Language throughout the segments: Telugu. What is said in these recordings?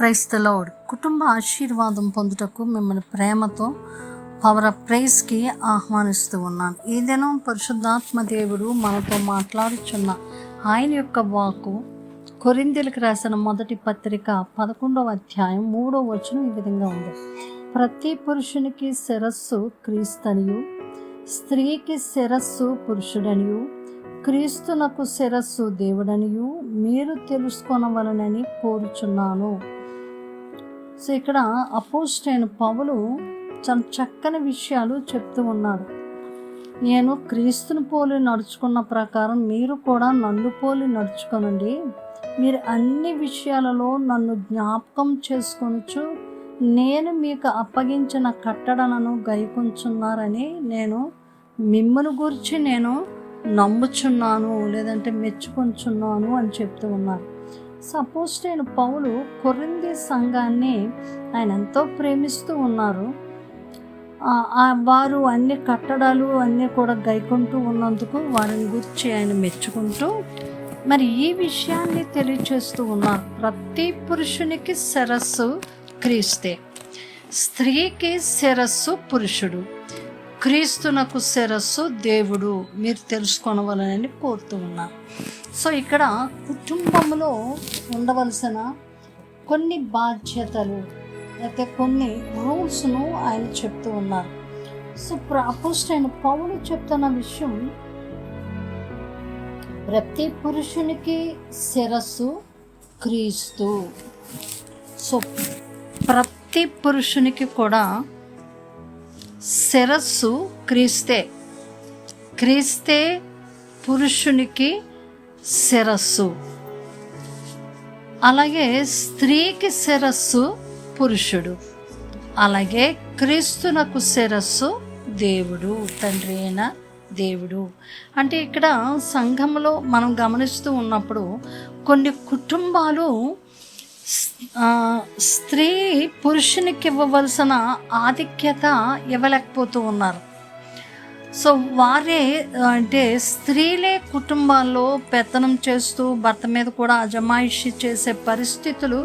Praise the lord. కుటుంబ ఆశీర్వాదం పొందుటకు మిమ్మల్ని ప్రేమతో పవర్ ఆఫ్ ప్రైజ్కి ఆహ్వానిస్తూ ఉన్నాను. ఈ దినం పరిశుద్ధాత్మ దేవుడు మనతో మాట్లాడుచున్న ఆయన యొక్క వాక్కు కొరింథీయులకు రాసిన మొదటి పత్రిక 11వ అధ్యాయం 3వ వచనం ఈ విధంగా ఉంది. ప్రతి పురుషునికి శిరస్సు క్రీస్తనియు, స్త్రీకి శిరస్సు పురుషుడనియు, క్రీస్తునకు శిరస్సు దేవుడనియు మీరు తెలుసుకొనవలనని కోరుచున్నాను. సో ఇక్కడ అపోస్తలుడైన పౌలు చాలా చక్కని విషయాలు చెప్తూ ఉన్నాడు. నేను క్రీస్తుని పోలి నడుచుకున్న ప్రకారం మీరు కూడా నన్ను పోలి నడుచుకొనండి. మీరు అన్ని విషయాలలో నన్ను జ్ఞాపకం చేసుకొనొచ్చు నేను మీకు అప్పగించిన కట్టడలను గైకొంచున్నారని నేను మిమ్మల్ని గురించి నేను నమ్ముచున్నాను, లేదంటే మెచ్చుకొంచున్నాను అని చెప్తూ ఉన్నారు. అపోస్తలుడైన పౌలు కొరింథీ సంఘాన్ని ఆయన ఎంతో ప్రేమిస్తూ ఉన్నారు. వారు అన్ని కట్టడాలు అన్నీ కూడా గైకుంటూ ఉన్నందుకు వారిని గురించి ఆయన మెచ్చుకుంటూ మరి ఈ విషయాన్ని తెలియచేస్తూ ఉన్నారు. ప్రతి పురుషునికి శిరస్సు క్రీస్తే, స్త్రీకి శిరస్సు పురుషుడు, క్రీస్తునకు శిరస్సు దేవుడు మీరు తెలుసుకొనవలనని కోరుతూ ఉన్నారు. సో ఇక్కడ కుటుంబంలో ఉండవలసిన కొన్ని బాధ్యతలు అయితే కొన్ని రూల్స్ను ఆయన చెప్తూ ఉన్నారు. సో అపోస్తలుడైన పౌలు చెప్తున్న విషయం, ప్రతి పురుషునికి శిరస్సు క్రీస్తు. సో ప్రతి పురుషునికి కూడా శిరస్సు క్రీస్తే, క్రీస్తే పురుషునికి శిరస్సు. అలాగే స్త్రీకి శిరస్సు పురుషుడు, అలాగే క్రీస్తునకు శిరస్సు దేవుడు, తండ్రి అయిన దేవుడు. అంటే ఇక్కడ సంఘంలో మనం గమనిస్తూ ఉన్నప్పుడు కొన్ని కుటుంబాలు స్త్రీ పురుషునికి ఇవ్వవలసిన ఆధిక్యత ఇవ్వలేకపోతూ ఉన్నారు. సో వారే అంటే స్త్రీలే కుటుంబాల్లో పెత్తనం చేస్తూ భర్త మీద కూడా అజమాయిషి చేసే పరిస్థితులు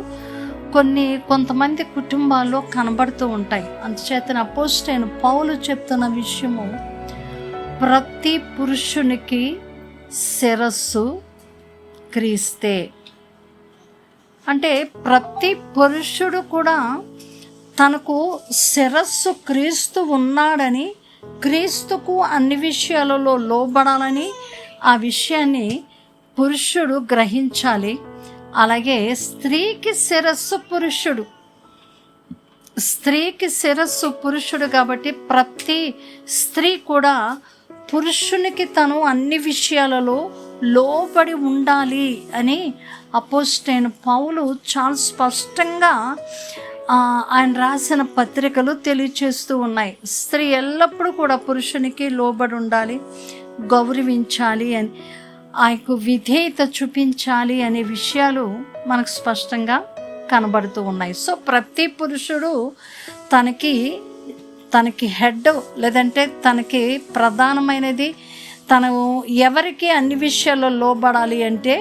కొంతమంది కుటుంబాల్లో కనబడుతూ ఉంటాయి. అందుచేత అపోస్తలుడైన పౌలు చెప్తున్న విషయము, ప్రతి పురుషునికి శిరస్సు క్రీస్తే. అంటే ప్రతి పురుషుడు కూడా తనకు శిరస్సు క్రీస్తు ఉన్నాడని, క్రీస్తుకు అన్ని విషయాలలో లోబడాలని ఆ విషయాన్ని పురుషుడు గ్రహించాలి. అలాగే స్త్రీకి శిరస్సు పురుషుడు, స్త్రీకి శిరస్సు పురుషుడు కాబట్టి ప్రతి స్త్రీ కూడా పురుషునికి తను అన్ని విషయాలలో లోబడి ఉండాలి అని అపోస్తలుడైన పౌలు చాలా స్పష్టంగా ఆయన రాసిన పత్రికలు తెలియచేస్తూ ఉన్నాయి. స్త్రీ ఎల్లప్పుడూ కూడా పురుషునికి లోబడి ఉండాలి, గౌరవించాలి అని, ఆయనకు విధేయత చూపించాలి అనే విషయాలు మనకు స్పష్టంగా కనబడుతూ ఉన్నాయి. సో ప్రతి పురుషుడు తనకి హెడ్, లేదంటే తనకి ప్రధానమైనది, తను ఎవరికి అన్ని విషయాల్లో లోబడాలి అంటే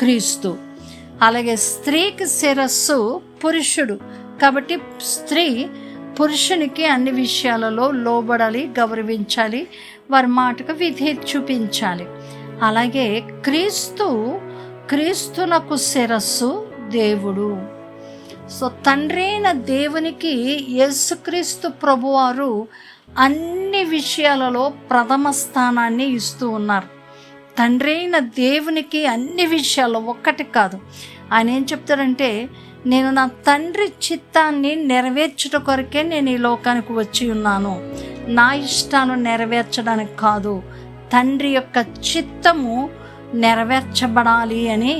క్రీస్తు. అలాగే స్త్రీకి శిరస్సు పురుషుడు కాబట్టి స్త్రీ పురుషునికి అన్ని విషయాలలో లోబడాలి, గౌరవించాలి, వారి మాటకు విధేయత చూపించాలి. అలాగే క్రీస్తునకు శిరస్సు దేవుడు. సో తండ్రి అయిన దేవునికి యేసుక్రీస్తు ప్రభువారు అన్ని విషయాలలో ప్రథమ స్థానాన్ని ఇస్తూ ఉన్నారు. తండ్రి అయిన దేవునికి అన్ని విషయాల్లో ఒక్కటి కాదు. ఆయన ఏం చెప్తారంటే, నేను నా తండ్రి చిత్తాన్ని నెరవేర్చుట కొరకే నేను ఈ లోకానికి వచ్చి ఉన్నాను, నా ఇష్టాలు నెరవేర్చడానికి కాదు, తండ్రి యొక్క చిత్తము నెరవేర్చబడాలి అని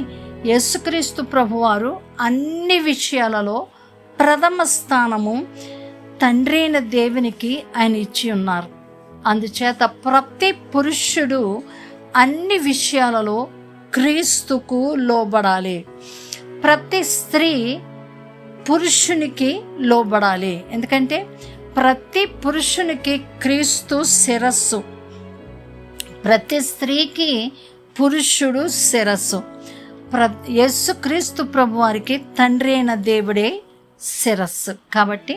యేసుక్రీస్తు ప్రభువారు అన్ని విషయాలలో ప్రథమ స్థానము తండ్రి అయిన దేవునికి ఆయన ఇచ్చి ఉన్నారు. అందుచేత ప్రతి పురుషుడు అన్ని విషయాలలో క్రీస్తుకు లోబడాలి. ప్రతి స్త్రీ పురుషునికి లోబడాలి. ఎందుకంటే ప్రతి పురుషునికి క్రీస్తు శిరస్సు, ప్రతి స్త్రీకి పురుషుడు శిరస్సు. యేసుక్రీస్తు ప్రభు వారికి తండ్రి అయిన దేవుడే శిరస్సు. కాబట్టి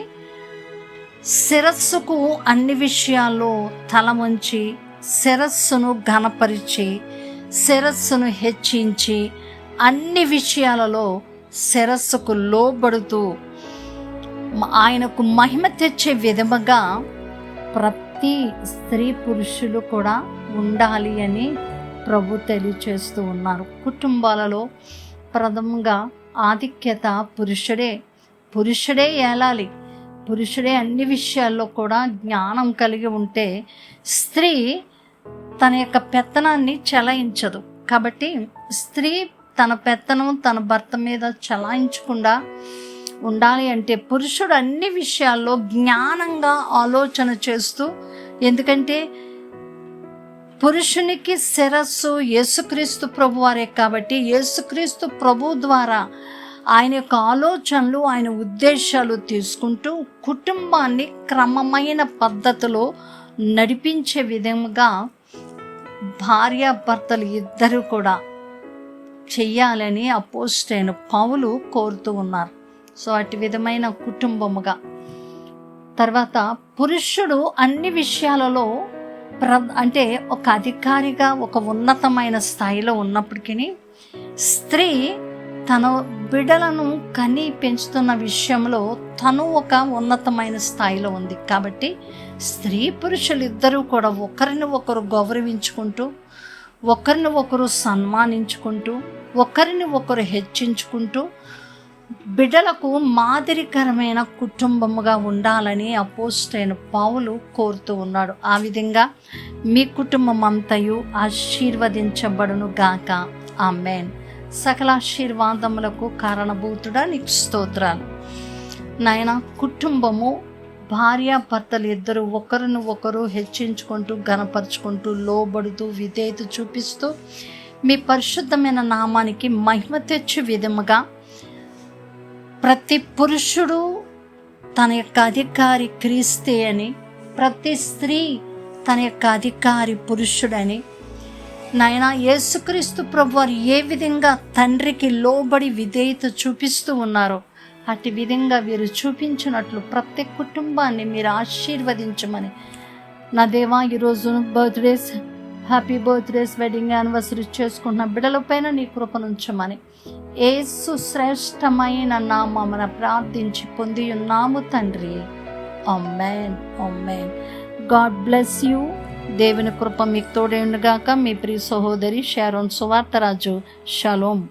శిరస్సుకు అన్ని విషయాల్లో తల వంచి, శిరస్సును ఘనపరిచి, శిరస్సును హెచ్చించి, అన్ని విషయాలలో శిరస్సుకు లోబడుతూ ఆయనకు మహిమ తెచ్చే విధముగా ప్రతి స్త్రీ పురుషులు కూడా ఉండాలి అని ప్రభు తెలియచేస్తూ ఉన్నారు. కుటుంబాలలో ప్రథమంగా ఆధిక్యత పురుషుడే ఏలాలి. పురుషుడే అన్ని విషయాల్లో కూడా జ్ఞానం కలిగి ఉంటే స్త్రీ తన యొక్క పెత్తనాన్ని చెలాయించదు. కాబట్టి స్త్రీ తన పెత్తనం తన భర్త మీద చెలాయించకుండా ఉండాలి అంటే పురుషుడు అన్ని విషయాల్లో జ్ఞానంగా ఆలోచన చేస్తూ, ఎందుకంటే పురుషునికి శిరస్సు యేసుక్రీస్తు ప్రభు వారే. కాబట్టి యేసుక్రీస్తు ప్రభు ద్వారా ఆయన యొక్క ఆలోచనలు, ఆయన ఉద్దేశాలు తీసుకుంటూ కుటుంబాన్ని క్రమమైన పద్ధతిలో నడిపించే విధంగా భార్యాభర్తలు ఇద్దరు కూడా చెయ్యాలని అపోస్తలుడైన పౌలు కోరుతూ ఉన్నారు. సో అటు విధమైన కుటుంబముగా. తర్వాత పురుషుడు అన్ని విషయాలలో అంటే ఒక అధికారిగా ఒక ఉన్నతమైన స్థాయిలో ఉన్నప్పటికీ స్త్రీ తన బిడ్డలను కని పెంచుతున్న విషయంలో తను ఒక ఉన్నతమైన స్థాయిలో ఉంది. కాబట్టి స్త్రీ పురుషులు ఇద్దరూ కూడా ఒకరిని ఒకరు గౌరవించుకుంటూ, ఒకరిని ఒకరు సన్మానించుకుంటూ, ఒకరిని ఒకరు హెచ్చించుకుంటూ బిడ్డలకు మాదిరికరమైన కుటుంబముగా ఉండాలని అపోస్తలుడైన పౌలు కోరుతూ ఉన్నాడు. ఆ విధంగా మీ కుటుంబం అంతయు ఆశీర్వదించబడును గాక. ఆమేన్. సకల ఆశీర్వాదములకు కారణభూతుడా నీకు స్తోత్రాలు నాయన. కుటుంబము భార్యాభర్తలు ఇద్దరు ఒకరిని ఒకరు హెచ్చించుకుంటూ, ఘనపరుచుకుంటూ, లోబడుతూ, విధేయత చూపిస్తూ మీ పరిశుద్ధమైన నామానికి మహిమ తెచ్చు విధముగా ప్రతి పురుషుడు తన యొక్క అధికారి క్రీస్తే అని, ప్రతి స్త్రీ తన యొక్క అధికారి పురుషుడని నాయన, యేసుక్రీస్తు ప్రభువారు ఏ విధంగా తండ్రికి లోబడి విధేయత చూపిస్తూ ఉన్నారో అటు విధంగా వీరు చూపించినట్లు ప్రతి కుటుంబాన్ని మీరు ఆశీర్వదించమని నా దేవా, ఈరోజు birthdays, happy birthdays, wedding anniversary చేసుకున్న బిడ్డలపైన నీ కృపనుంచమని యేసు శ్రేష్టమైన నామమున ప్రార్థించి పొంది ఉన్నాము తండ్రి. ఆమేన్, ఆమేన్. God bless you. దేవుని కృప మీకు తోడేండుగాక. మీ ప్రియ సహోదరి షారోన్ సువార్తరాజు. షలోమ్.